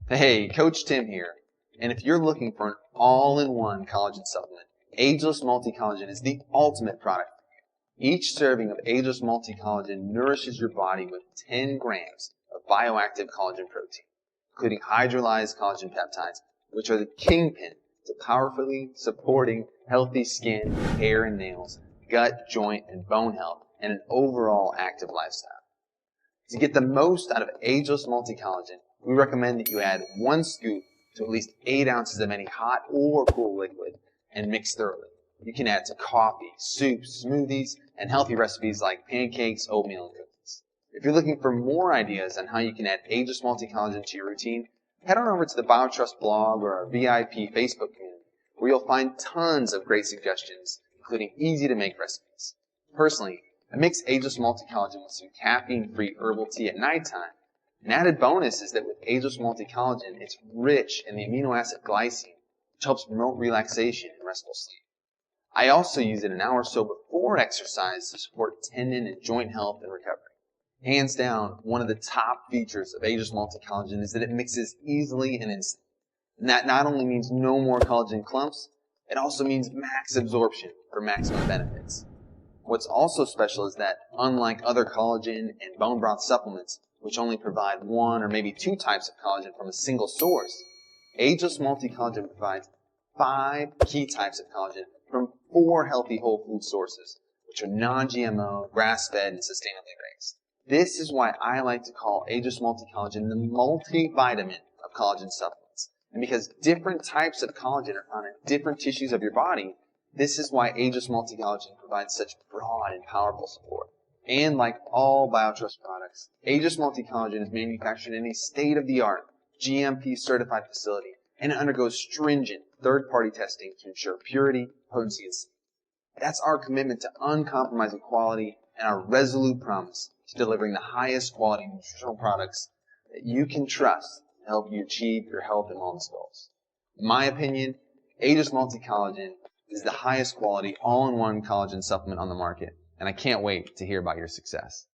Hey, Coach Tim here. And if you're looking for an all-in-one collagen supplement, Ageless Multi-Collagen is the ultimate product. Each serving of Ageless Multi-Collagen nourishes your body with 10 grams of bioactive collagen protein, including hydrolyzed collagen peptides, which are the kingpin to powerfully supporting healthy skin, hair and nails, gut, joint, and bone health, and an overall active lifestyle. To get the most out of Ageless Multi-Collagen, we recommend that you add 1 scoop to at least 8 ounces of any hot or cool liquid and mix thoroughly. You can add to coffee, soups, smoothies, and healthy recipes like pancakes, oatmeal, and cookies. If you're looking for more ideas on how you can add Ageless Multi-Collagen to your routine, head on over to the Biotrust blog or our VIP Facebook community, where you'll find tons of great suggestions, including easy-to-make recipes. Personally, I mix Ageless Multi-Collagen with some caffeine-free herbal tea at nighttime. An added bonus is that with Ageless Multi-Collagen, it's rich in the amino acid glycine, which helps promote relaxation and restful sleep. I also use it an hour or so before exercise to support tendon and joint health and recovery. Hands down, one of the top features of Ageless Multi-Collagen is that it mixes easily and instantly. And that not only means no more collagen clumps, it also means max absorption for maximum benefits. What's also special is that, unlike other collagen and bone broth supplements, which only provide 1 or maybe 2 types of collagen from a single source, Ageless Multi-Collagen provides 5 key types of collagen from 4 healthy whole food sources, which are non-GMO, grass-fed, and sustainably raised. This is why I like to call Ageless Multi-Collagen the multivitamin of collagen supplements. And because different types of collagen are found in different tissues of your body, this is why Ageless Multi-Collagen provides such broad and powerful support. And like all biotrust products, Ageless Multi-Collagen is manufactured in a state-of-the-art, GMP-certified facility, and it undergoes stringent third-party testing to ensure purity, potency, and safety. That's our commitment to uncompromising quality and our resolute promise to delivering the highest quality nutritional products that you can trust to help you achieve your health and wellness goals. In my opinion, Ageless Multi-Collagen is the highest quality all-in-one collagen supplement on the market, and I can't wait to hear about your success.